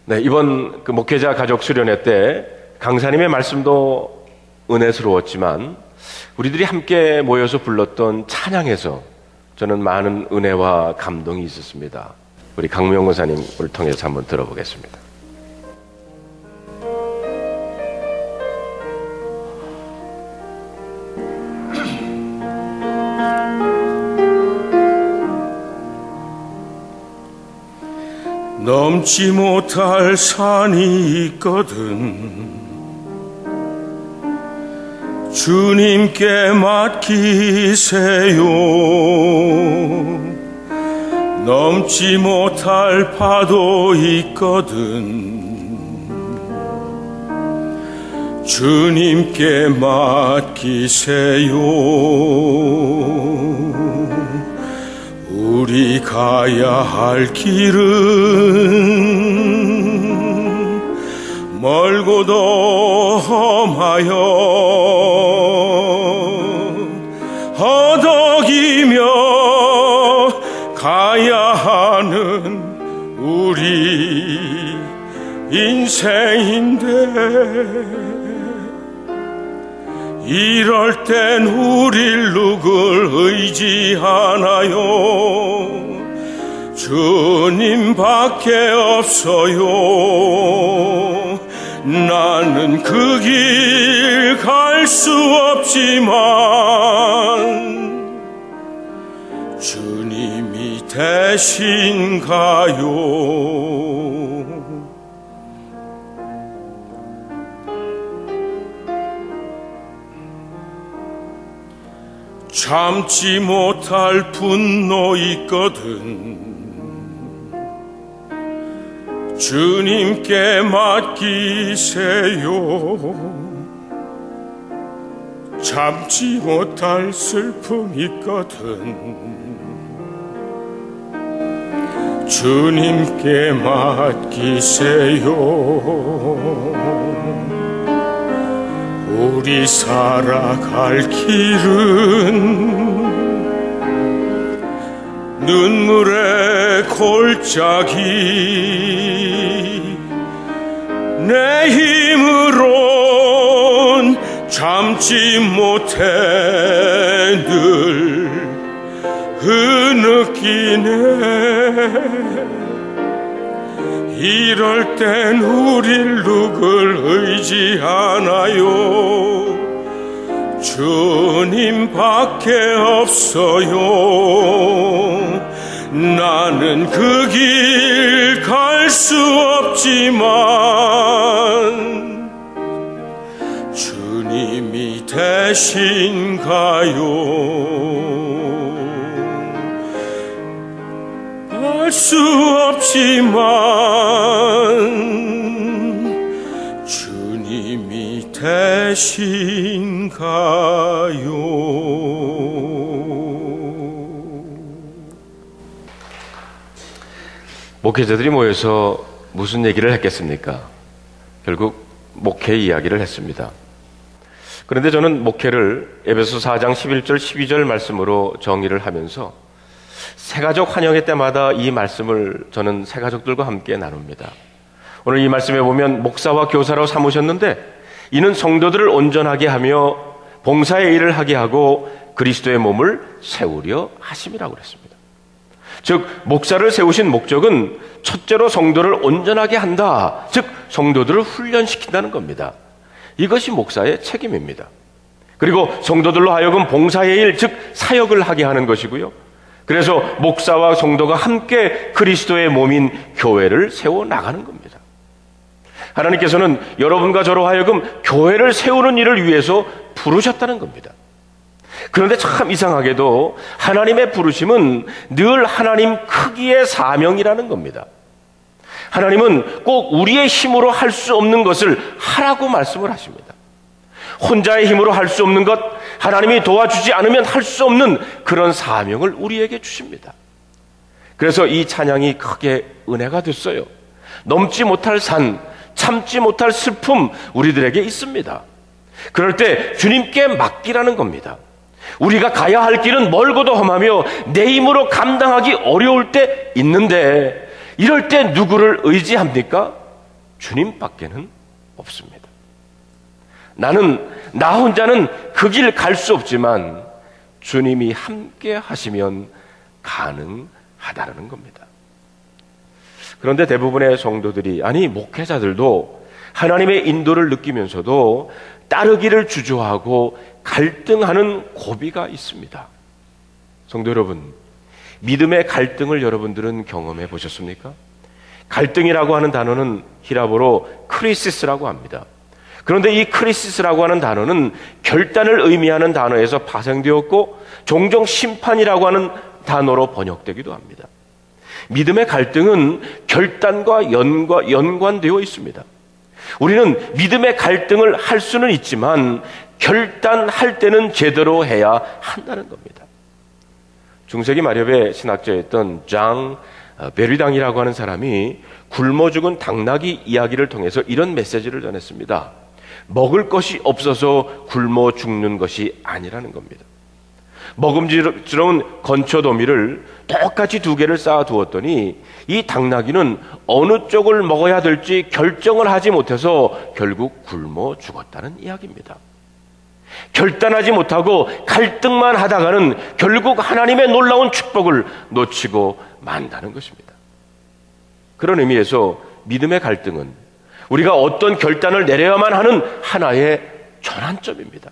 네, 이번 목회자 가족 수련회 때 강사님의 말씀도 은혜스러웠지만 우리들이 함께 모여서 불렀던 찬양에서 저는 많은 은혜와 감동이 있었습니다. 우리 강무영 권사님을 통해서 한번 들어보겠습니다. 넘지 못할 산이 있거든 주님께 맡기세요. 넘지 못할 파도 있거든 주님께 맡기세요. 우리 가야 할 길은 멀고도 험하여 허덕이며 가야 하는 우리 인생인데 이럴 땐 우릴 누굴 의지하나요? 주님밖에 없어요. 나는 그 길 갈 수 없지만 주님이 대신 가요. 참지 못할 분노 있거든 주님께 맡기세요. 참지 못할 슬픔 있거든 주님께 맡기세요. 우리 살아갈 길은 눈물의 골짜기 내 힘으론 참지 못해 늘 흐느끼네. 이럴 땐 우릴 누굴 의지하나요? 주님밖에 없어요. 나는 그 길 갈 수 없지만 주님이 대신 가요. 알 수 없지만 주님이 대신 가요. 목회자들이 모여서 무슨 얘기를 했겠습니까? 결국 목회 이야기를 했습니다. 그런데 저는 목회를 에베소 4장 11절 12절 말씀으로 정의를 하면서 새가족 환영회 때마다 이 말씀을 저는 새가족들과 함께 나눕니다. 오늘 이 말씀에 보면 목사와 교사로 삼으셨는데 이는 성도들을 온전하게 하며 봉사의 일을 하게 하고 그리스도의 몸을 세우려 하심이라고 그랬습니다. 즉 목사를 세우신 목적은 첫째로 성도를 온전하게 한다. 즉 성도들을 훈련시킨다는 겁니다. 이것이 목사의 책임입니다. 그리고 성도들로 하여금 봉사의 일, 즉 사역을 하게 하는 것이고요. 그래서 목사와 성도가 함께 그리스도의 몸인 교회를 세워나가는 겁니다. 하나님께서는 여러분과 저로 하여금 교회를 세우는 일을 위해서 부르셨다는 겁니다. 그런데 참 이상하게도 하나님의 부르심은 늘 하나님 크기의 사명이라는 겁니다. 하나님은 꼭 우리의 힘으로 할 수 없는 것을 하라고 말씀을 하십니다. 혼자의 힘으로 할 수 없는 것, 하나님이 도와주지 않으면 할 수 없는 그런 사명을 우리에게 주십니다. 그래서 이 찬양이 크게 은혜가 됐어요. 넘지 못할 산, 참지 못할 슬픔 우리들에게 있습니다. 그럴 때 주님께 맡기라는 겁니다. 우리가 가야 할 길은 멀고도 험하며 내 힘으로 감당하기 어려울 때 있는데 이럴 때 누구를 의지합니까? 주님밖에는 없습니다. 나는 나 혼자는 그 길 갈 수 없지만 주님이 함께 하시면 가능하다는 겁니다. 그런데 대부분의 성도들이, 아니 목회자들도 하나님의 인도를 느끼면서도 따르기를 주저하고 갈등하는 고비가 있습니다. 성도 여러분, 믿음의 갈등을 여러분들은 경험해 보셨습니까? 갈등이라고 하는 단어는 히라보로 크리시스라고 합니다. 그런데 이 크리시스라고 하는 단어는 결단을 의미하는 단어에서 파생되었고 종종 심판이라고 하는 단어로 번역되기도 합니다. 믿음의 갈등은 결단과 연관되어 있습니다. 우리는 믿음의 갈등을 할 수는 있지만 결단할 때는 제대로 해야 한다는 겁니다. 중세기 마렵의 신학자였던 장 베르당이라고 하는 사람이 굶어 죽은 당나귀 이야기를 통해서 이런 메시지를 전했습니다. 먹을 것이 없어서 굶어 죽는 것이 아니라는 겁니다. 먹음직스러운 건초더미를 똑같이 2개를 쌓아 두었더니 이 당나귀는 어느 쪽을 먹어야 될지 결정을 하지 못해서 결국 굶어 죽었다는 이야기입니다. 결단하지 못하고 갈등만 하다가는 결국 하나님의 놀라운 축복을 놓치고 만다는 것입니다. 그런 의미에서 믿음의 갈등은 우리가 어떤 결단을 내려야만 하는 하나의 전환점입니다.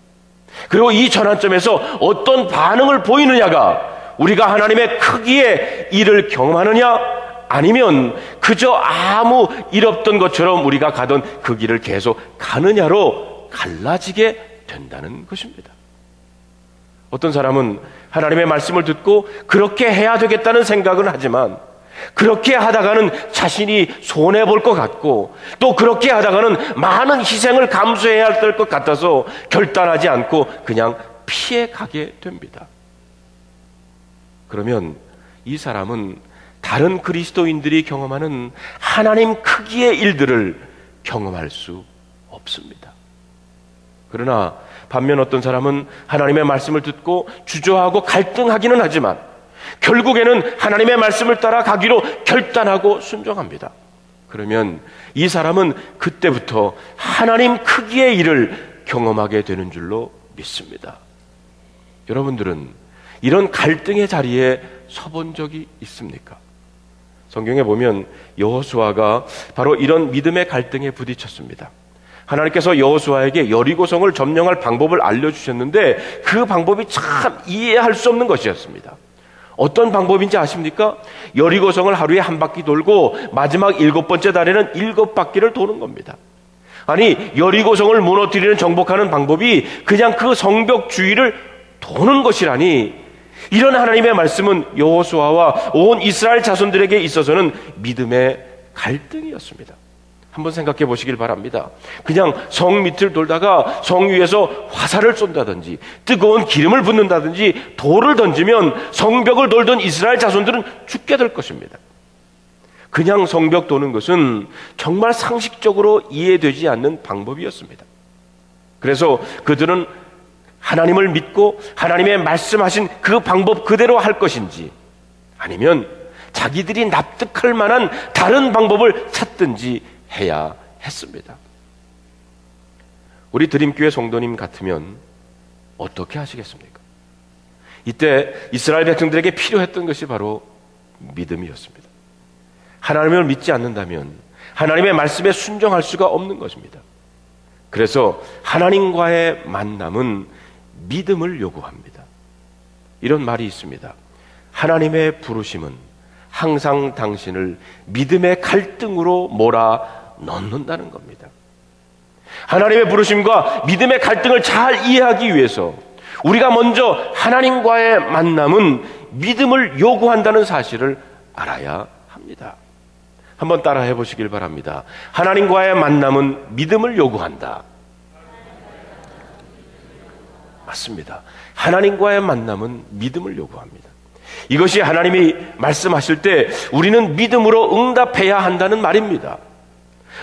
그리고 이 전환점에서 어떤 반응을 보이느냐가 우리가 하나님의 크기의 일을 경험하느냐 아니면 그저 아무 일 없던 것처럼 우리가 가던 그 길을 계속 가느냐로 갈라지게 된다는 것입니다. 어떤 사람은 하나님의 말씀을 듣고 그렇게 해야 되겠다는 생각은 하지만 그렇게 하다가는 자신이 손해볼 것 같고 또 그렇게 하다가는 많은 희생을 감수해야 될 것 같아서 결단하지 않고 그냥 피해가게 됩니다. 그러면 이 사람은 다른 그리스도인들이 경험하는 하나님 크기의 일들을 경험할 수 없습니다. 그러나 반면 어떤 사람은 하나님의 말씀을 듣고 주저하고 갈등하기는 하지만 결국에는 하나님의 말씀을 따라 가기로 결단하고 순종합니다. 그러면 이 사람은 그때부터 하나님 크기의 일을 경험하게 되는 줄로 믿습니다. 여러분들은 이런 갈등의 자리에 서본 적이 있습니까? 성경에 보면 여호수아가 바로 이런 믿음의 갈등에 부딪혔습니다. 하나님께서 여호수아에게 여리고성을 점령할 방법을 알려주셨는데 그 방법이 참 이해할 수 없는 것이었습니다. 어떤 방법인지 아십니까? 여리고성을 하루에 한 바퀴 돌고 마지막 7번째 달에는 7바퀴를 도는 겁니다. 아니 여리고성을 무너뜨리는 정복하는 방법이 그냥 그 성벽 주위를 도는 것이라니, 이런 하나님의 말씀은 여호수아와 온 이스라엘 자손들에게 있어서는 믿음의 갈등이었습니다. 한번 생각해 보시길 바랍니다. 그냥 성 밑을 돌다가 성 위에서 화살을 쏜다든지 뜨거운 기름을 붓는다든지 돌을 던지면 성벽을 돌던 이스라엘 자손들은 죽게 될 것입니다. 그냥 성벽 도는 것은 정말 상식적으로 이해되지 않는 방법이었습니다. 그래서 그들은 하나님을 믿고 하나님의 말씀하신 그 방법 그대로 할 것인지 아니면 자기들이 납득할 만한 다른 방법을 찾든지 해야 했습니다. 우리 드림교회 성도님 같으면 어떻게 하시겠습니까? 이때 이스라엘 백성들에게 필요했던 것이 바로 믿음이었습니다. 하나님을 믿지 않는다면 하나님의 말씀에 순종할 수가 없는 것입니다. 그래서 하나님과의 만남은 믿음을 요구합니다. 이런 말이 있습니다. 하나님의 부르심은 항상 당신을 믿음의 갈등으로 몰아넣는다는 겁니다. 하나님의 부르심과 믿음의 갈등을 잘 이해하기 위해서 우리가 먼저 하나님과의 만남은 믿음을 요구한다는 사실을 알아야 합니다. 한번 따라해 보시길 바랍니다. 하나님과의 만남은 믿음을 요구한다. 맞습니다. 하나님과의 만남은 믿음을 요구합니다. 이것이 하나님이 말씀하실 때 우리는 믿음으로 응답해야 한다는 말입니다.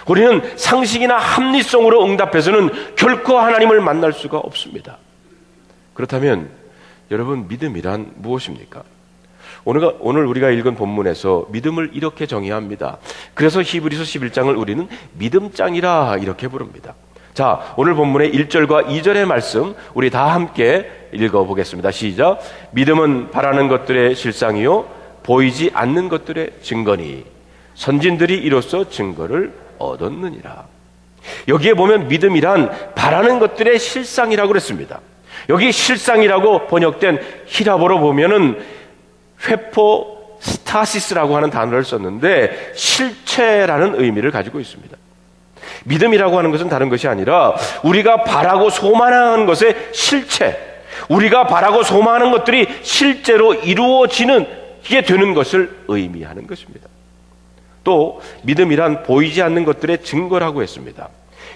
우리는 상식이나 합리성으로 응답해서는 결코 하나님을 만날 수가 없습니다. 그렇다면 여러분, 믿음이란 무엇입니까? 오늘 우리가 읽은 본문에서 믿음을 이렇게 정의합니다. 그래서 히브리서 11장을 우리는 믿음장이라 이렇게 부릅니다. 자, 오늘 본문의 1절과 2절의 말씀 우리 다 함께 읽어보겠습니다. 시작. 믿음은 바라는 것들의 실상이요 보이지 않는 것들의 증거니 선진들이 이로써 증거를 얻었느니라. 여기에 보면 믿음이란 바라는 것들의 실상이라고 그랬습니다. 여기 실상이라고 번역된 히라보로 보면은 회포스타시스라고 하는 단어를 썼는데 실체라는 의미를 가지고 있습니다. 믿음이라고 하는 것은 다른 것이 아니라 우리가 바라고 소망하는 것의 실체, 우리가 바라고 소망하는 것들이 실제로 이루어지게 되는 것을 의미하는 것입니다. 또 믿음이란 보이지 않는 것들의 증거라고 했습니다.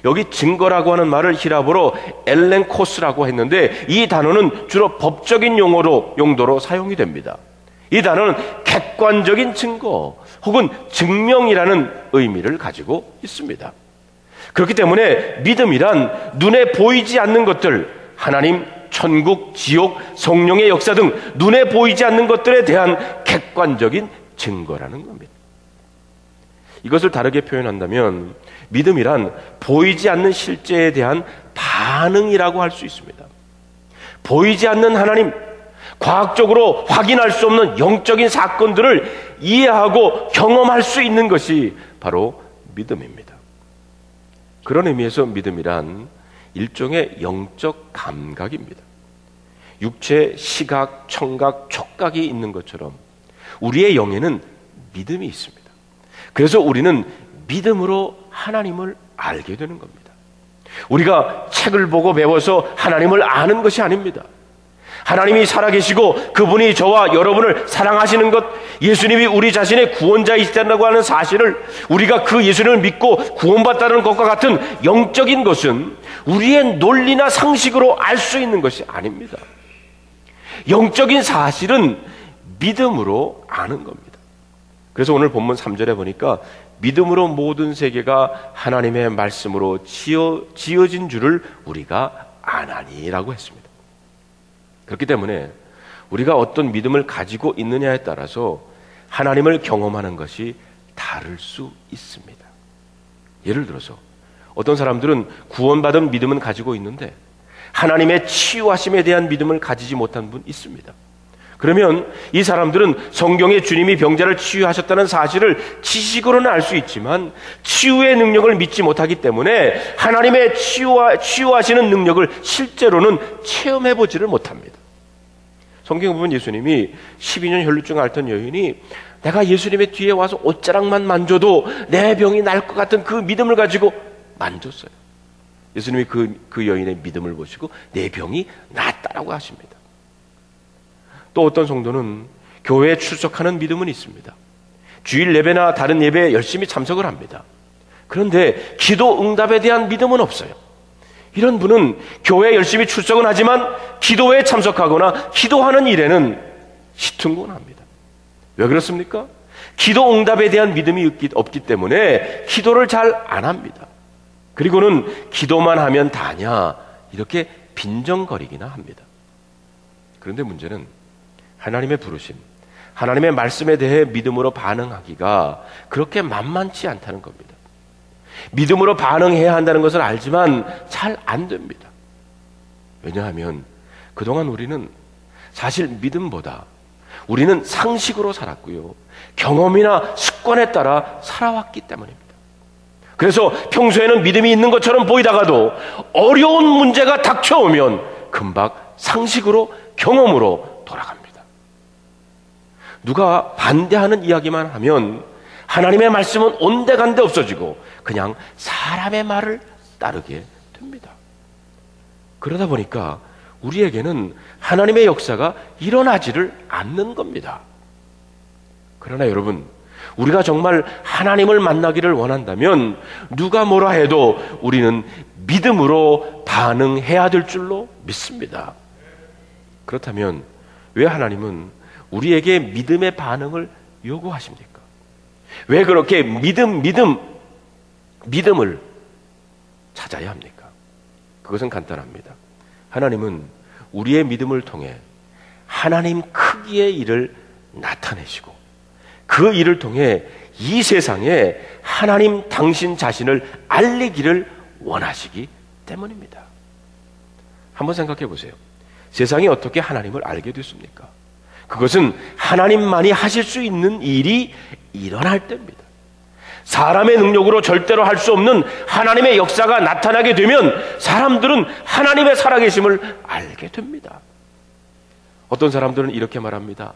여기 증거라고 하는 말을 히라보로 엘렌코스라고 했는데 이 단어는 주로 법적인 용도로 사용이 됩니다. 이 단어는 객관적인 증거 혹은 증명이라는 의미를 가지고 있습니다. 그렇기 때문에 믿음이란 눈에 보이지 않는 것들, 하나님, 천국, 지옥, 성령의 역사 등 눈에 보이지 않는 것들에 대한 객관적인 증거라는 겁니다. 이것을 다르게 표현한다면 믿음이란 보이지 않는 실제에 대한 반응이라고 할 수 있습니다. 보이지 않는 하나님, 과학적으로 확인할 수 없는 영적인 사건들을 이해하고 경험할 수 있는 것이 바로 믿음입니다. 그런 의미에서 믿음이란 일종의 영적 감각입니다. 육체, 시각, 청각, 촉각이 있는 것처럼 우리의 영에는 믿음이 있습니다. 그래서 우리는 믿음으로 하나님을 알게 되는 겁니다. 우리가 책을 보고 배워서 하나님을 아는 것이 아닙니다. 하나님이 살아계시고 그분이 저와 여러분을 사랑하시는 것, 예수님이 우리 자신의 구원자이시다고 하는 사실을 우리가 그 예수님을 믿고 구원받다는 것과 같은 영적인 것은 우리의 논리나 상식으로 알 수 있는 것이 아닙니다. 영적인 사실은 믿음으로 아는 겁니다. 그래서 오늘 본문 3절에 보니까 믿음으로 모든 세계가 하나님의 말씀으로 지어진 줄을 우리가 아나니라고 했습니다. 그렇기 때문에 우리가 어떤 믿음을 가지고 있느냐에 따라서 하나님을 경험하는 것이 다를 수 있습니다. 예를 들어서 어떤 사람들은 구원받은 믿음은 가지고 있는데 하나님의 치유하심에 대한 믿음을 가지지 못한 분 있습니다. 그러면 이 사람들은 성경에 주님이 병자를 치유하셨다는 사실을 지식으로는 알 수 있지만 치유의 능력을 믿지 못하기 때문에 하나님의 치유하시는 능력을 실제로는 체험해보지를 못합니다. 성경에 보면 예수님이 12년 혈루증 앓던 여인이 내가 예수님의 뒤에 와서 옷자락만 만져도 내 병이 날 것 같은 그 믿음을 가지고 만졌어요. 예수님이 그 여인의 믿음을 보시고 내 병이 낫다라고 하십니다. 또 어떤 성도는 교회에 출석하는 믿음은 있습니다. 주일 예배나 다른 예배에 열심히 참석을 합니다. 그런데 기도 응답에 대한 믿음은 없어요. 이런 분은 교회에 열심히 출석은 하지만 기도에 참석하거나 기도하는 일에는 시큰둥합니다. 왜 그렇습니까? 기도 응답에 대한 믿음이 없기 때문에 기도를 잘 안 합니다. 그리고는 기도만 하면 다냐 이렇게 빈정거리기나 합니다. 그런데 문제는 하나님의 부르심, 하나님의 말씀에 대해 믿음으로 반응하기가 그렇게 만만치 않다는 겁니다. 믿음으로 반응해야 한다는 것을 알지만 잘 안 됩니다. 왜냐하면 그동안 우리는 사실 믿음보다 우리는 상식으로 살았고요. 경험이나 습관에 따라 살아왔기 때문입니다. 그래서 평소에는 믿음이 있는 것처럼 보이다가도 어려운 문제가 닥쳐오면 금방 상식으로 경험으로 돌아갑니다. 누가 반대하는 이야기만 하면 하나님의 말씀은 온데간데 없어지고 그냥 사람의 말을 따르게 됩니다. 그러다 보니까 우리에게는 하나님의 역사가 일어나지를 않는 겁니다. 그러나 여러분, 우리가 정말 하나님을 만나기를 원한다면 누가 뭐라 해도 우리는 믿음으로 반응해야 될 줄로 믿습니다. 그렇다면 왜 하나님은 우리에게 믿음의 반응을 요구하십니까? 왜 그렇게 믿음을 찾아야 합니까? 그것은 간단합니다. 하나님은 우리의 믿음을 통해 하나님 크기의 일을 나타내시고 그 일을 통해 이 세상에 하나님 당신 자신을 알리기를 원하시기 때문입니다. 한번 생각해 보세요. 세상이 어떻게 하나님을 알게 됐습니까? 그것은 하나님만이 하실 수 있는 일이 일어날 때입니다. 사람의 능력으로 절대로 할 수 없는 하나님의 역사가 나타나게 되면 사람들은 하나님의 살아계심을 알게 됩니다. 어떤 사람들은 이렇게 말합니다.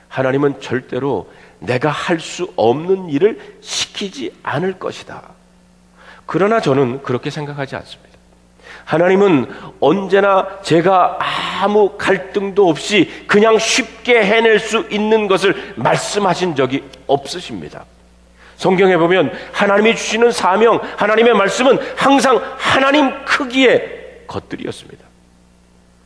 하나님은 절대로 내가 할 수 없는 일을 시키지 않을 것이다. 그러나 저는 그렇게 생각하지 않습니다. 하나님은 언제나 제가 아무 갈등도 없이 그냥 쉽게 해낼 수 있는 것을 말씀하신 적이 없으십니다. 성경에 보면 하나님이 주시는 사명, 하나님의 말씀은 항상 하나님 크기의 것들이었습니다.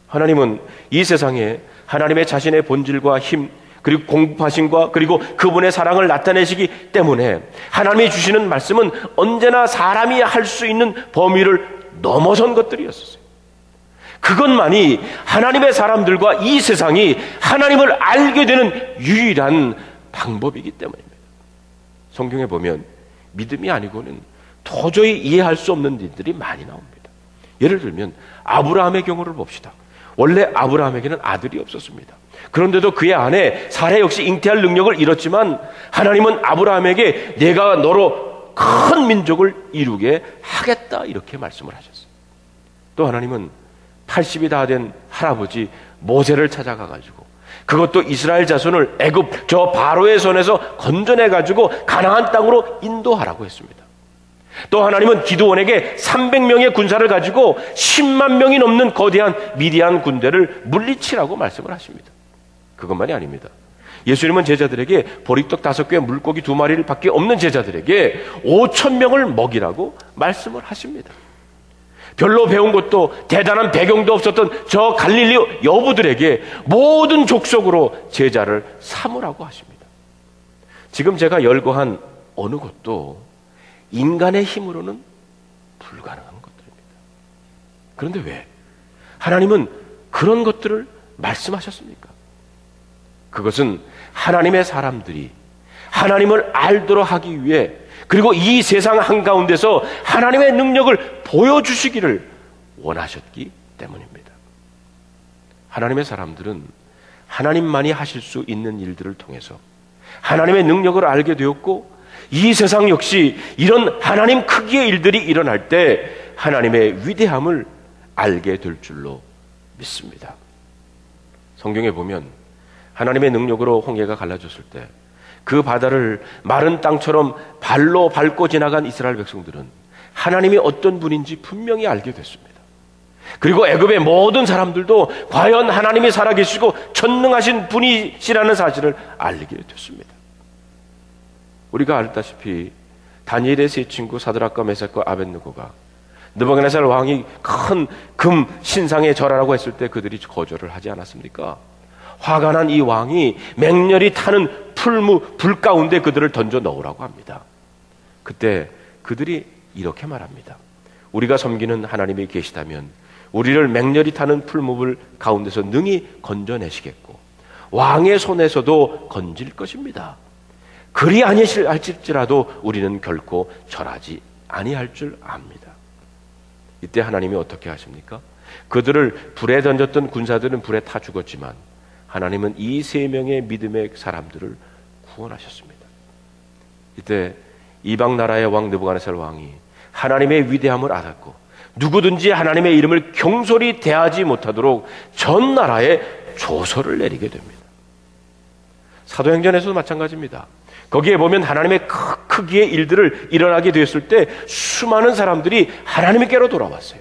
하나님은 이 세상에 하나님의 자신의 본질과 힘, 그리고 공급하심과 그리고 그분의 사랑을 나타내시기 때문에 하나님이 주시는 말씀은 언제나 사람이 할 수 있는 범위를 넘어선 것들이었어요. 그것만이 하나님의 사람들과 이 세상이 하나님을 알게 되는 유일한 방법이기 때문입니다. 성경에 보면 믿음이 아니고는 도저히 이해할 수 없는 일들이 많이 나옵니다. 예를 들면 아브라함의 경우를 봅시다. 원래 아브라함에게는 아들이 없었습니다. 그런데도 그의 아내 사라 역시 잉태할 능력을 잃었지만 하나님은 아브라함에게 내가 너로 큰 민족을 이루게 하겠다 이렇게 말씀을 하셨어요. 또 하나님은 80이 다 된 할아버지 모세를 찾아가 가지고 그것도 이스라엘 자손을 애굽 저 바로의 손에서 건져내 가지고 가나안 땅으로 인도하라고 했습니다. 또 하나님은 기드온에게 300명의 군사를 가지고 10만 명이 넘는 거대한 미디안 군대를 물리치라고 말씀을 하십니다. 그것만이 아닙니다. 예수님은 제자들에게 보리떡 5개, 물고기 2마리를 밖에 없는 제자들에게 5,000명을 먹이라고 말씀을 하십니다. 별로 배운 것도 대단한 배경도 없었던 저 갈릴리 여부들에게 모든 족속으로 제자를 삼으라고 하십니다. 지금 제가 열거한 어느 것도 인간의 힘으로는 불가능한 것들입니다. 그런데 왜? 하나님은 그런 것들을 말씀하셨습니까? 그것은 하나님의 사람들이 하나님을 알도록 하기 위해 그리고 이 세상 한가운데서 하나님의 능력을 보여주시기를 원하셨기 때문입니다. 하나님의 사람들은 하나님만이 하실 수 있는 일들을 통해서 하나님의 능력을 알게 되었고 이 세상 역시 이런 하나님 크기의 일들이 일어날 때 하나님의 위대함을 알게 될 줄로 믿습니다. 성경에 보면 하나님의 능력으로 홍해가 갈라졌을 때 그 바다를 마른 땅처럼 발로 밟고 지나간 이스라엘 백성들은 하나님이 어떤 분인지 분명히 알게 됐습니다. 그리고 애굽의 모든 사람들도 과연 하나님이 살아계시고 전능하신 분이시라는 사실을 알게 됐습니다. 우리가 알다시피 다니엘의 세 친구 사드락과 메삭과 아벳느고가 느부갓네살 왕이 큰 금 신상에 절하라고 했을 때 그들이 거절을 하지 않았습니까? 화가 난 이 왕이 맹렬히 타는 불 가운데 그들을 던져 넣으라고 합니다. 그때 그들이 이렇게 말합니다. 우리가 섬기는 하나님이 계시다면 우리를 맹렬히 타는 풀무불 가운데서 능히 건져내시겠고 왕의 손에서도 건질 것입니다. 그리 아니할지라도 우리는 결코 절하지 아니할 줄 압니다. 이때 하나님이 어떻게 하십니까? 그들을 불에 던졌던 군사들은 불에 타 죽었지만 하나님은 이 3명의 믿음의 사람들을 구원하셨습니다. 이때 이방 나라의 왕 느부갓네살 왕이 하나님의 위대함을 알았고 누구든지 하나님의 이름을 경솔히 대하지 못하도록 전 나라에 조서를 내리게 됩니다. 사도행전에서도 마찬가지입니다. 거기에 보면 하나님의 크기의 일들을 일어나게 되었을 때 수많은 사람들이 하나님께로 돌아왔어요.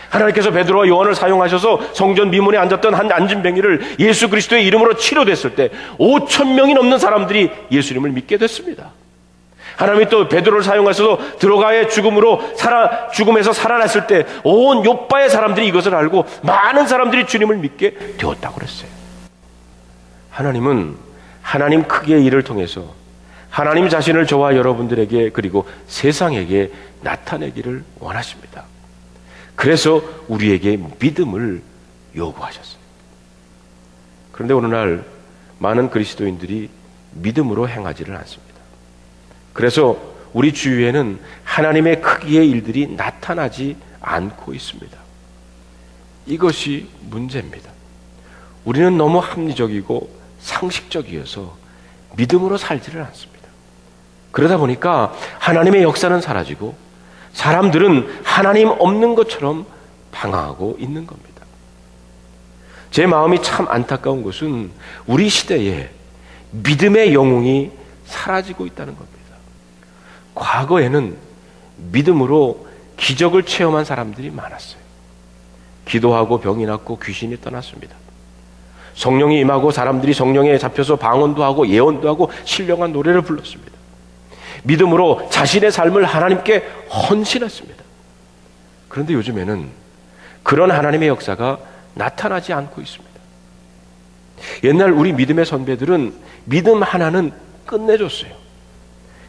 하나님께서 베드로와 요한을 사용하셔서 성전 미문에 앉았던 한 안진뱅이를 예수 그리스도의 이름으로 치료됐을 때 5,000명이 넘는 사람들이 예수님을 믿게 됐습니다. 하나님이 또 베드로를 사용하셔서 드로가의 죽음에서 살아났을 때 온 요빠의 사람들이 이것을 알고 많은 사람들이 주님을 믿게 되었다고 그랬어요. 하나님은 하나님 크기의 일을 통해서 하나님 자신을 저와 여러분들에게 그리고 세상에게 나타내기를 원하십니다. 그래서 우리에게 믿음을 요구하셨어요. 그런데 어느 날 많은 그리스도인들이 믿음으로 행하지를 않습니다. 그래서 우리 주위에는 하나님의 크기의 일들이 나타나지 않고 있습니다. 이것이 문제입니다. 우리는 너무 합리적이고 상식적이어서 믿음으로 살지를 않습니다. 그러다 보니까 하나님의 역사는 사라지고 사람들은 하나님 없는 것처럼 방황하고 있는 겁니다. 제 마음이 참 안타까운 것은 우리 시대에 믿음의 영웅이 사라지고 있다는 겁니다. 과거에는 믿음으로 기적을 체험한 사람들이 많았어요. 기도하고 병이 낫고 귀신이 떠났습니다. 성령이 임하고 사람들이 성령에 잡혀서 방언도 하고 예언도 하고 신령한 노래를 불렀습니다. 믿음으로 자신의 삶을 하나님께 헌신했습니다. 그런데 요즘에는 그런 하나님의 역사가 나타나지 않고 있습니다. 옛날 우리 믿음의 선배들은 믿음 하나는 끝내줬어요.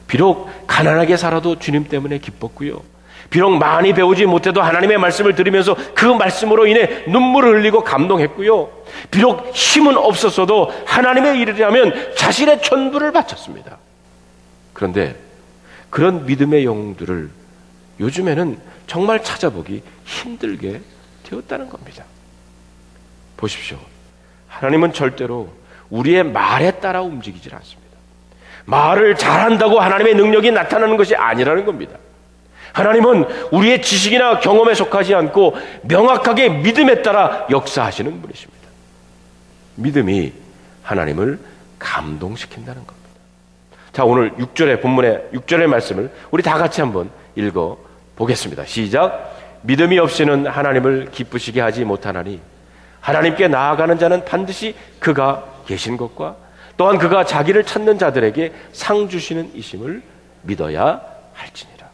비록 가난하게 살아도 주님 때문에 기뻤고요. 비록 많이 배우지 못해도 하나님의 말씀을 들으면서 그 말씀으로 인해 눈물을 흘리고 감동했고요. 비록 힘은 없었어도 하나님의 일이라면 자신의 전부를 바쳤습니다. 그런데 그런 믿음의 영웅들을 요즘에는 정말 찾아보기 힘들게 되었다는 겁니다. 보십시오. 하나님은 절대로 우리의 말에 따라 움직이질 않습니다. 말을 잘한다고 하나님의 능력이 나타나는 것이 아니라는 겁니다. 하나님은 우리의 지식이나 경험에 속하지 않고 명확하게 믿음에 따라 역사하시는 분이십니다. 믿음이 하나님을 감동시킨다는 겁니다. 자, 오늘 6절의 본문의 6절의 말씀을 우리 다 같이 한번 읽어 보겠습니다. 시작. 믿음이 없이는 하나님을 기쁘시게 하지 못하나니 하나님께 나아가는 자는 반드시 그가 계신 것과 또한 그가 자기를 찾는 자들에게 상 주시는 이심을 믿어야 할지니라.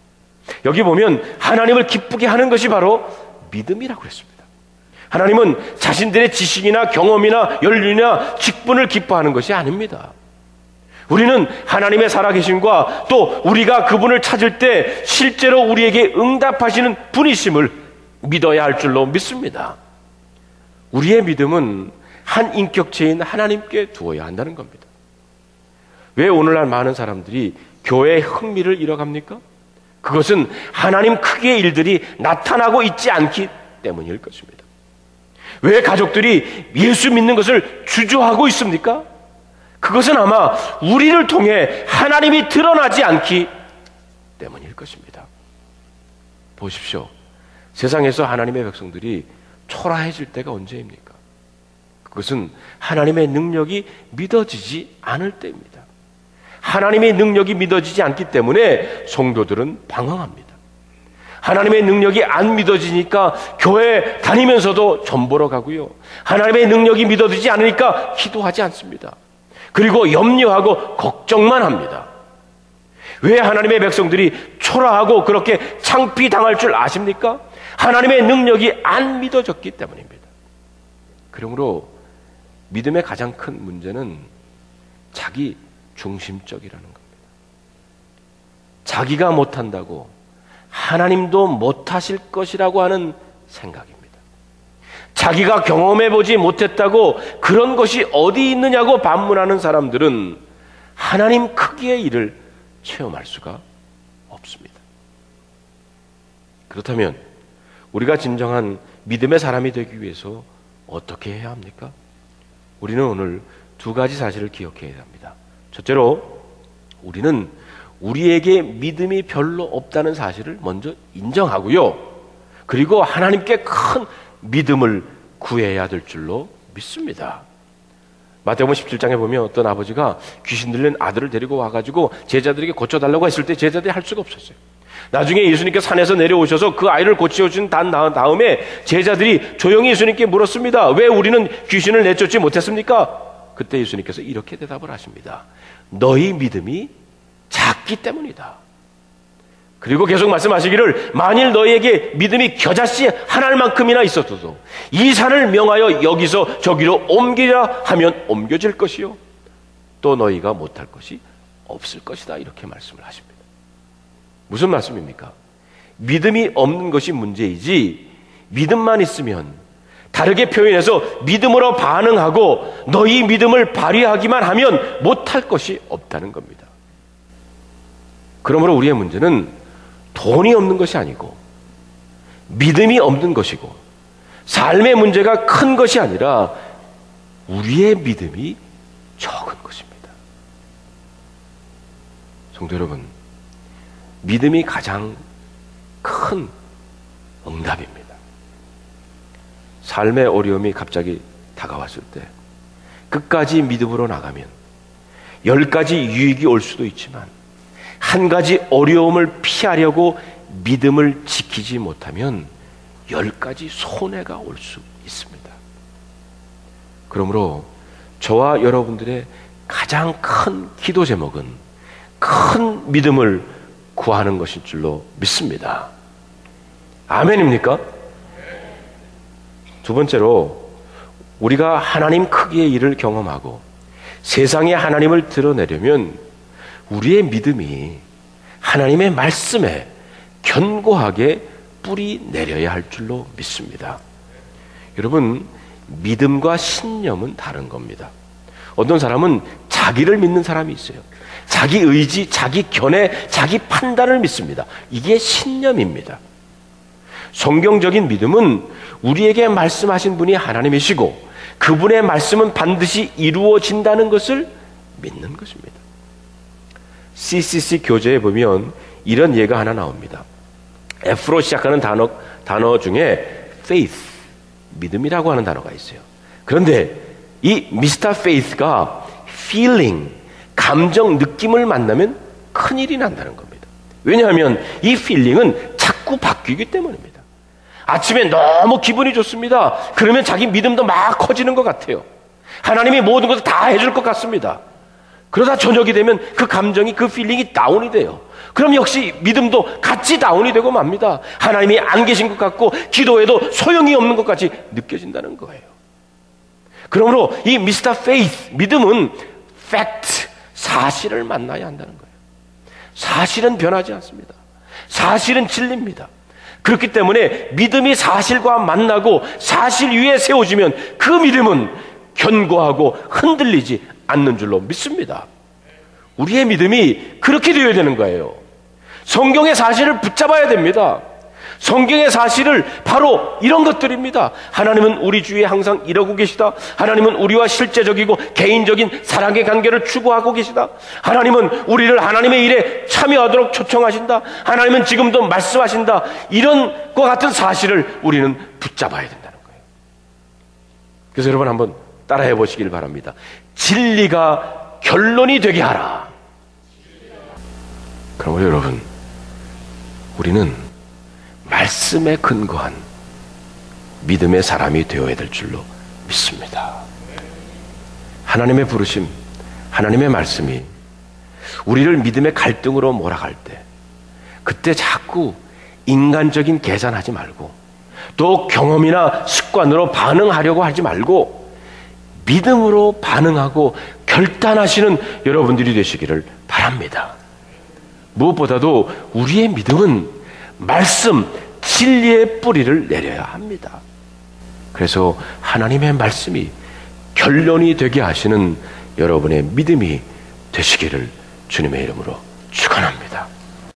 여기 보면 하나님을 기쁘게 하는 것이 바로 믿음이라고 했습니다. 하나님은 자신들의 지식이나 경험이나 연륜이나 직분을 기뻐하는 것이 아닙니다. 우리는 하나님의 살아계심과 또 우리가 그분을 찾을 때 실제로 우리에게 응답하시는 분이심을 믿어야 할 줄로 믿습니다. 우리의 믿음은 한 인격체인 하나님께 두어야 한다는 겁니다. 왜 오늘날 많은 사람들이 교회의 흥미를 잃어갑니까? 그것은 하나님 크기의 일들이 나타나고 있지 않기 때문일 것입니다. 왜 가족들이 예수 믿는 것을 주저하고 있습니까? 그것은 아마 우리를 통해 하나님이 드러나지 않기 때문일 것입니다. 보십시오. 세상에서 하나님의 백성들이 초라해질 때가 언제입니까? 그것은 하나님의 능력이 믿어지지 않을 때입니다. 하나님의 능력이 믿어지지 않기 때문에 성도들은 방황합니다. 하나님의 능력이 안 믿어지니까 교회 다니면서도 전보러 가고요. 하나님의 능력이 믿어지지 않으니까 기도하지 않습니다. 그리고 염려하고 걱정만 합니다. 왜 하나님의 백성들이 초라하고 그렇게 창피당할 줄 아십니까? 하나님의 능력이 안 믿어졌기 때문입니다. 그러므로 믿음의 가장 큰 문제는 자기 중심적이라는 겁니다. 자기가 못한다고 하나님도 못하실 것이라고 하는 생각입니다. 자기가 경험해보지 못했다고 그런 것이 어디 있느냐고 반문하는 사람들은 하나님 크기의 일을 체험할 수가 없습니다. 그렇다면 우리가 진정한 믿음의 사람이 되기 위해서 어떻게 해야 합니까? 우리는 오늘 두 가지 사실을 기억해야 합니다. 첫째로 우리는 우리에게 믿음이 별로 없다는 사실을 먼저 인정하고요. 그리고 하나님께 큰 믿음을 구해야 될 줄로 믿습니다. 마태복음 17장에 보면 어떤 아버지가 귀신 들린 아들을 데리고 와가지고 제자들에게 고쳐달라고 했을 때 제자들이 할 수가 없었어요. 나중에 예수님께서 산에서 내려오셔서 그 아이를 고쳐주신 다음에 제자들이 조용히 예수님께 물었습니다. 왜 우리는 귀신을 내쫓지 못했습니까? 그때 예수님께서 이렇게 대답을 하십니다. 너희 믿음이 작기 때문이다. 그리고 계속 말씀하시기를 만일 너희에게 믿음이 겨자씨 한 알만큼이나 있었어도 이 산을 명하여 여기서 저기로 옮기라 하면 옮겨질 것이요 또 너희가 못할 것이 없을 것이다. 이렇게 말씀을 하십니다. 무슨 말씀입니까? 믿음이 없는 것이 문제이지 믿음만 있으면 다르게 표현해서 믿음으로 반응하고 너희 믿음을 발휘하기만 하면 못할 것이 없다는 겁니다. 그러므로 우리의 문제는 돈이 없는 것이 아니고 믿음이 없는 것이고 삶의 문제가 큰 것이 아니라 우리의 믿음이 적은 것입니다. 성도 여러분, 믿음이 가장 큰 응답입니다. 삶의 어려움이 갑자기 다가왔을 때 끝까지 믿음으로 나가면 10가지 유익이 올 수도 있지만 한 가지 어려움을 피하려고 믿음을 지키지 못하면 10가지 손해가 올 수 있습니다. 그러므로 저와 여러분들의 가장 큰 기도 제목은 큰 믿음을 구하는 것일 줄로 믿습니다. 아멘입니까? 두 번째로 우리가 하나님 크기의 일을 경험하고 세상에 하나님을 드러내려면 우리의 믿음이 하나님의 말씀에 견고하게 뿌리 내려야 할 줄로 믿습니다. 여러분, 믿음과 신념은 다른 겁니다. 어떤 사람은 자기를 믿는 사람이 있어요. 자기 의지, 자기 견해, 자기 판단을 믿습니다. 이게 신념입니다. 성경적인 믿음은 우리에게 말씀하신 분이 하나님이시고 그분의 말씀은 반드시 이루어진다는 것을 믿는 것입니다. CCC 교재에 보면 이런 예가 하나 나옵니다. F로 시작하는 단어 중에 faith, 믿음이라고 하는 단어가 있어요. 그런데 이 Mr. Faith가 feeling, 감정, 느낌을 만나면 큰일이 난다는 겁니다. 왜냐하면 이 feeling은 자꾸 바뀌기 때문입니다. 아침에 너무 기분이 좋습니다. 그러면 자기 믿음도 막 커지는 것 같아요. 하나님이 모든 것을 다 해줄 것 같습니다. 그러다 저녁이 되면 그 감정이, 그 필링이 다운이 돼요. 그럼 역시 믿음도 같이 다운이 되고 맙니다. 하나님이 안 계신 것 같고 기도해도 소용이 없는 것 같이 느껴진다는 거예요. 그러므로 이 Mr. Faith, 믿음은 fact, 사실을 만나야 한다는 거예요. 사실은 변하지 않습니다. 사실은 진리입니다. 그렇기 때문에 믿음이 사실과 만나고 사실 위에 세워지면 그 믿음은 견고하고 흔들리지 않는 줄로 믿습니다. 우리의 믿음이 그렇게 되어야 되는 거예요. 성경의 사실을 붙잡아야 됩니다. 성경의 사실을 바로 이런 것들입니다. 하나님은 우리 주위에 항상 이러고 계시다. 하나님은 우리와 실제적이고 개인적인 사랑의 관계를 추구하고 계시다. 하나님은 우리를 하나님의 일에 참여하도록 초청하신다. 하나님은 지금도 말씀하신다. 이런 것 같은 사실을 우리는 붙잡아야 된다는 거예요. 그래서 여러분 한번 따라해 보시길 바랍니다. 진리가 결론이 되게 하라. 그러므로 여러분, 우리는 말씀에 근거한 믿음의 사람이 되어야 될 줄로 믿습니다. 하나님의 부르심, 하나님의 말씀이 우리를 믿음의 갈등으로 몰아갈 때 그때 자꾸 인간적인 계산하지 말고 또 경험이나 습관으로 반응하려고 하지 말고 믿음으로 반응하고 결단하시는 여러분들이 되시기를 바랍니다. 무엇보다도 우리의 믿음은 말씀, 진리의 뿌리를 내려야 합니다. 그래서 하나님의 말씀이 결론이 되게 하시는 여러분의 믿음이 되시기를 주님의 이름으로 축원합니다.